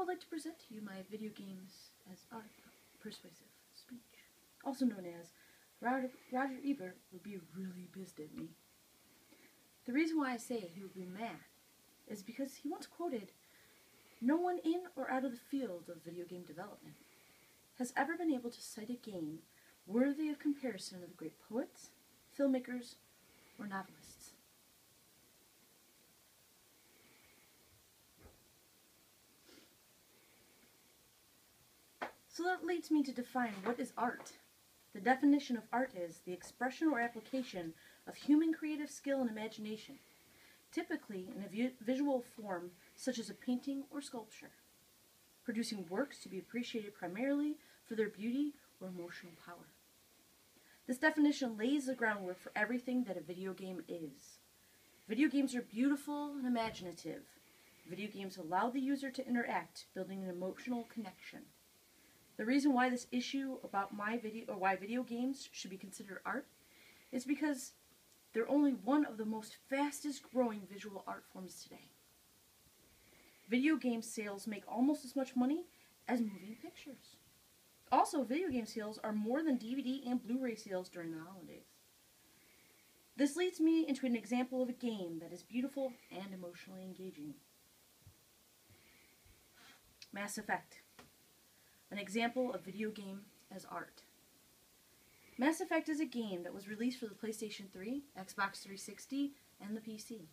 would like to present to you my video games as art, persuasive speech, also known as Roger Ebert would be really pissed at me. The reason why I say he would be mad is because he once quoted, "No one in or out of the field of video game development has ever been able to cite a game worthy of comparison of the great poets, filmmakers, or novelists." So that leads me to define what is art. The definition of art is the expression or application of human creative skill and imagination, typically in a visual form such as a painting or sculpture, producing works to be appreciated primarily for their beauty or emotional power. This definition lays the groundwork for everything that a video game is. Video games are beautiful and imaginative. Video games allow the user to interact, building an emotional connection. The reason why this issue about why video games should be considered art is because they're only one of the most fastest growing visual art forms today. Video game sales make almost as much money as moving pictures. Also, video game sales are more than DVD and Blu-ray sales during the holidays. This leads me into an example of a game that is beautiful and emotionally engaging. Mass Effect. An example of video game as art. Mass Effect is a game that was released for the PlayStation 3, Xbox 360, and the PC.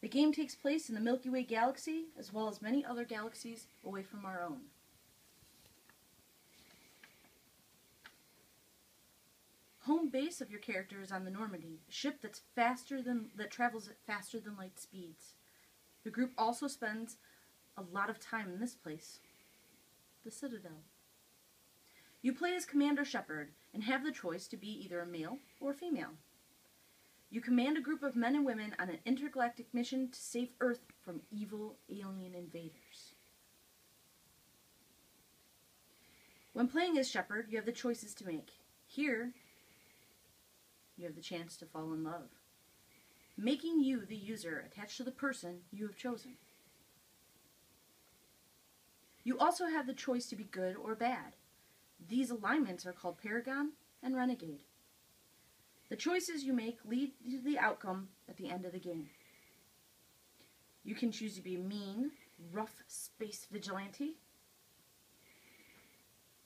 The game takes place in the Milky Way galaxy, as well as many other galaxies away from our own. Home base of your character is on the Normandy, a ship that travels at faster than light speeds. The group also spends a lot of time in this place, the Citadel. You play as Commander Shepard and have the choice to be either a male or a female. You command a group of men and women on an intergalactic mission to save Earth from evil alien invaders. When playing as Shepard, you have the choices to make. Here, you have the chance to fall in love, making you, the user, attached to the person you have chosen. You also have the choice to be good or bad. These alignments are called Paragon and Renegade. The choices you make lead to the outcome at the end of the game. You can choose to be mean, rough space vigilante,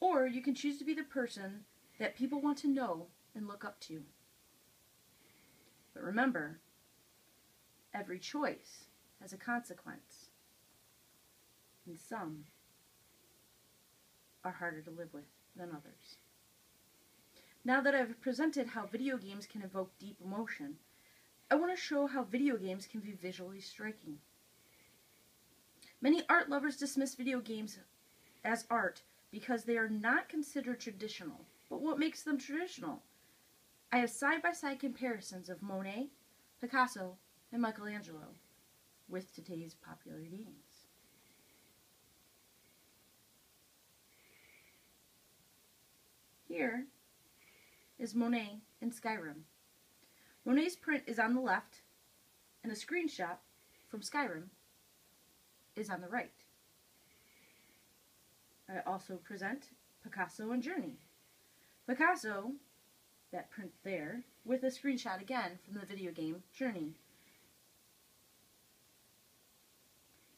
or you can choose to be the person that people want to know and look up to. But remember, every choice has a consequence, and some are harder to live with than others. Now that I've presented how video games can evoke deep emotion, I want to show how video games can be visually striking. Many art lovers dismiss video games as art because they are not considered traditional. But what makes them traditional? I have side-by-side comparisons of Monet, Picasso, and Michelangelo with today's popular games. Here is Monet in Skyrim. Monet's print is on the left, and a screenshot from Skyrim is on the right. I also present Picasso and Journey. Picasso, that print there, with a screenshot again from the video game Journey.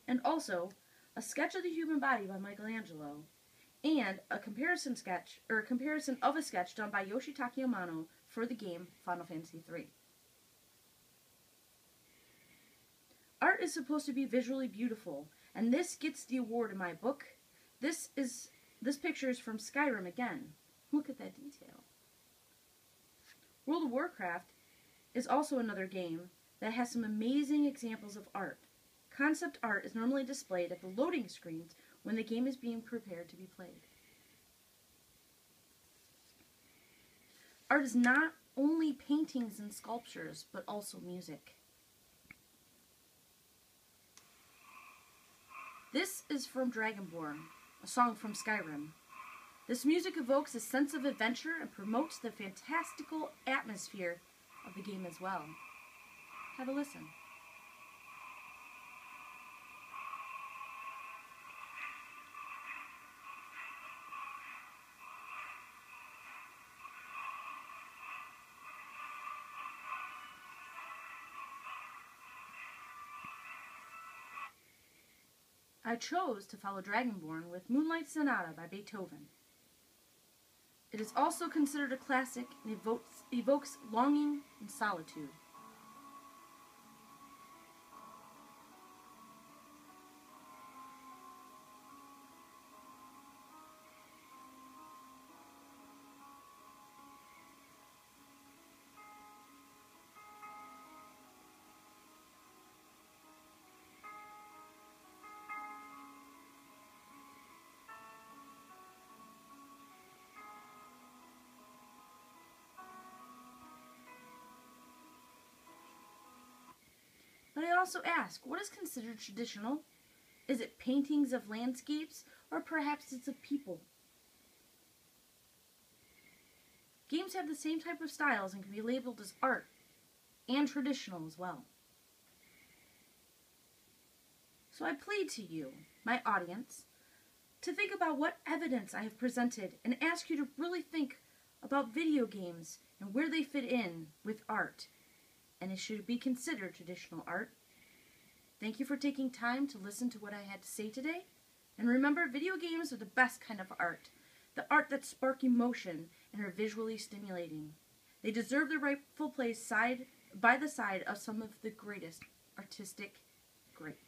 And also a sketch of the human body by Michelangelo, and a comparison of a sketch done by Yoshitaka Amano for the game Final Fantasy III. Art is supposed to be visually beautiful, and this gets the award in my book. This picture is from Skyrim again. Look at that detail. World of Warcraft is also another game that has some amazing examples of art. Concept art is normally displayed at the loading screens when the game is being prepared to be played. Art is not only paintings and sculptures, but also music. This is from Dragonborn, a song from Skyrim. This music evokes a sense of adventure and promotes the fantastical atmosphere of the game as well. Have a listen. I chose to follow Dragonborn with Moonlight Sonata by Beethoven. It is also considered a classic and evokes longing and solitude. But I also ask, what is considered traditional? Is it paintings of landscapes, or perhaps it's of people? Games have the same type of styles and can be labeled as art and traditional as well. So I plead to you, my audience, to think about what evidence I have presented and ask you to really think about video games and where they fit in with art, and it should be considered traditional art. Thank you for taking time to listen to what I had to say today, and remember, video games are the best kind of art, the art that spark emotion and are visually stimulating. They deserve their rightful place by the side of some of the greatest artistic greats.